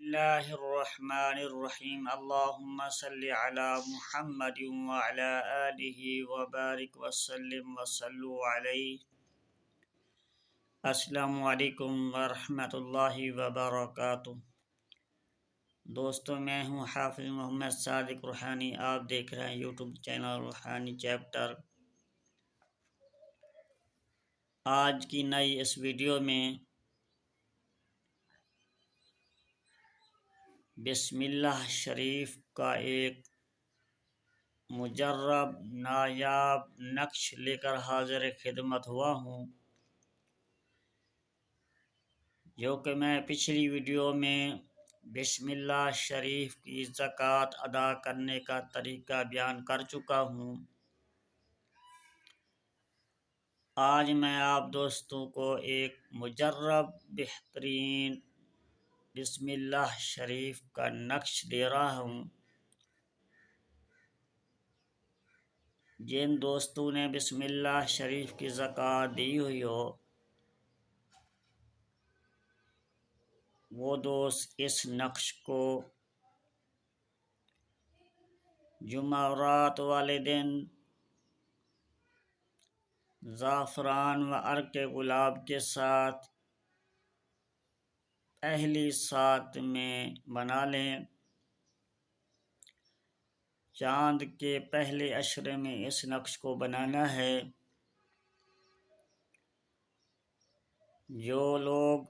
اللہ الرحمن الرحیم اللہم صلی علی محمد وعلی آلہ وبارک وسلم وصلو علیہ۔ السلام علیکم ورحمۃ اللہ وبرکاتہ۔ دوستو، میں ہوں حافظ محمد صادق روحانی۔ آپ دیکھ رہے ہیں یوٹیوب چینل روحانی چیپٹر۔ آج کی نئی اس ویڈیو میں بسم اللہ شریف کا ایک مجرب نایاب نقش لے کر حاضر خدمت ہوا ہوں، جو کہ میں پچھلی ویڈیو میں بسم اللہ شریف کی زکوٰۃ ادا کرنے کا طریقہ بیان کر چکا ہوں۔ آج میں آپ دوستوں کو ایک مجرب بہترین بسم اللہ شریف کا نقش دے رہا ہوں۔ جن دوستوں نے بسم اللہ شریف کی زکوٰۃ دی ہوئی ہو، وہ دوست اس نقش کو جمعرات والے دن زعفران و عرق گلاب کے ساتھ پہلی سات میں بنا لیں۔ چاند کے پہلے عشرے میں اس نقش کو بنانا ہے۔ جو لوگ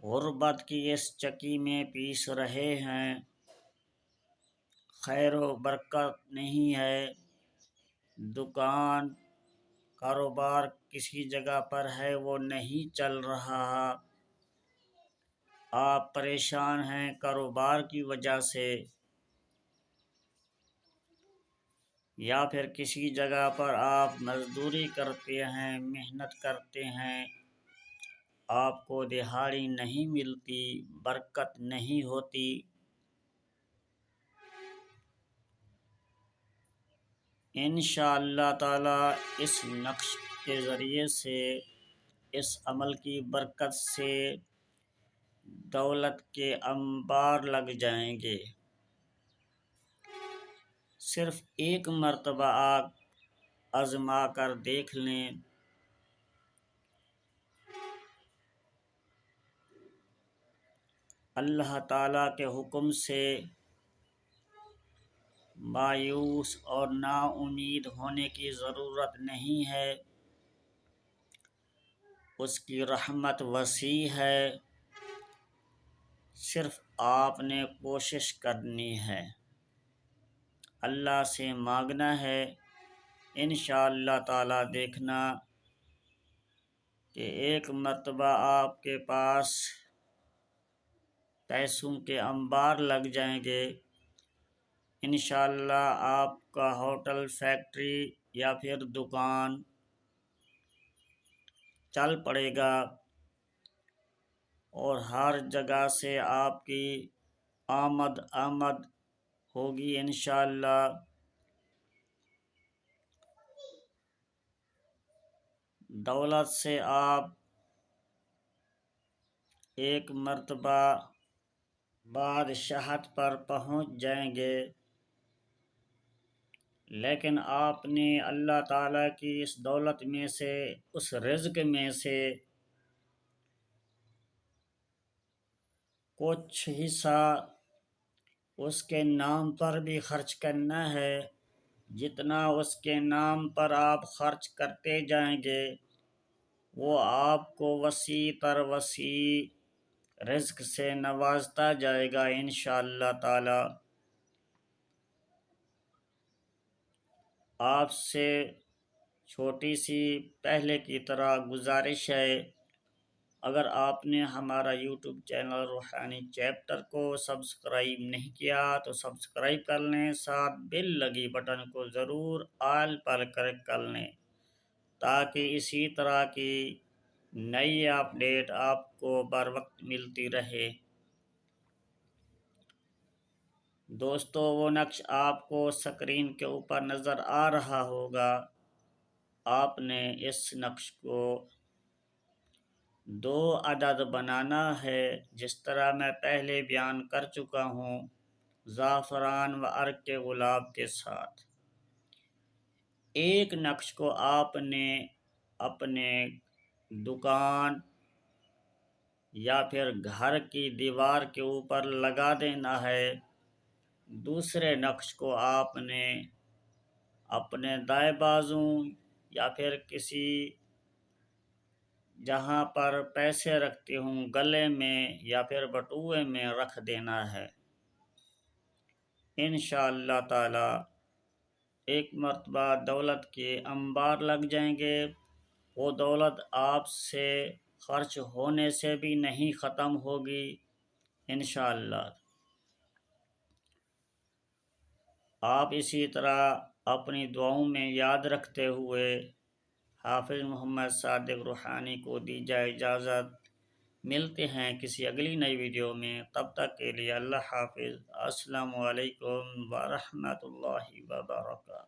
غربت کی اس چکی میں پیس رہے ہیں، خیر و برکت نہیں ہے، دکان کاروبار کسی جگہ پر ہے وہ نہیں چل رہا، آپ پریشان ہیں کاروبار کی وجہ سے، یا پھر کسی جگہ پر آپ مزدوری کرتے ہیں، محنت کرتے ہیں، آپ کو دہاڑی نہیں ملتی، برکت نہیں ہوتی، انشاءاللہ تعالی اس نقش کے ذریعے سے، اس عمل کی برکت سے دولت کے انبار لگ جائیں گے۔ صرف ایک مرتبہ آپ آزما کر دیکھ لیں۔ اللہ تعالیٰ کے حکم سے مایوس اور نا امید ہونے کی ضرورت نہیں ہے، اس کی رحمت وسیع ہے، صرف آپ نے کوشش کرنی ہے، اللہ سے مانگنا ہے۔ انشاءاللہ تعالی دیکھنا کہ ایک مرتبہ آپ کے پاس پیسوں کے انبار لگ جائیں گے۔ انشاءاللہ آپ کا ہوٹل، فیکٹری یا پھر دکان چل پڑے گا، اور ہر جگہ سے آپ کی آمد ہوگی انشاءاللہ۔ دولت سے آپ ایک مرتبہ بادشاہت پر پہنچ جائیں گے، لیکن آپ نے اللہ تعالیٰ کی اس دولت میں سے، اس رزق میں سے کچھ حصہ اس کے نام پر بھی خرچ کرنا ہے۔ جتنا اس کے نام پر آپ خرچ کرتے جائیں گے، وہ آپ کو وسیع تر وسیع رزق سے نوازتا جائے گا انشاءاللہ تعالی۔ آپ سے چھوٹی سی پہلے کی طرح گزارش ہے، اگر آپ نے ہمارا یوٹیوب چینل روحانی چیپٹر کو سبسکرائب نہیں کیا تو سبسکرائب کر لیں، ساتھ بیل لگی بٹن کو ضرور آل پر کلک کر لیں، تاکہ اسی طرح کی نئی اپڈیٹ آپ کو بر وقت ملتی رہے۔ دوستو، وہ نقش آپ کو سکرین کے اوپر نظر آ رہا ہوگا۔ آپ نے اس نقش کو 2 عدد بنانا ہے، جس طرح میں پہلے بیان کر چکا ہوں، زعفران و عرق گلاب کے ساتھ۔ ایک نقش کو آپ نے اپنے دکان یا پھر گھر کی دیوار کے اوپر لگا دینا ہے، دوسرے نقش کو آپ نے اپنے دائیں بازو یا پھر کسی جہاں پر پیسے رکھتے ہوں گلے میں یا پھر بٹوے میں رکھ دینا ہے۔ انشاءاللہ تعالی ایک مرتبہ دولت کے انبار لگ جائیں گے، وہ دولت آپ سے خرچ ہونے سے بھی نہیں ختم ہوگی انشاءاللہ۔ آپ اسی طرح اپنی دعاؤں میں یاد رکھتے ہوئے حافظ محمد صادق روحانی کو دیجیے اجازت۔ ملتے ہیں کسی اگلی نئی ویڈیو میں، تب تک کے لیے اللہ حافظ۔ السلام علیکم ورحمۃ اللہ وبرکاتہ۔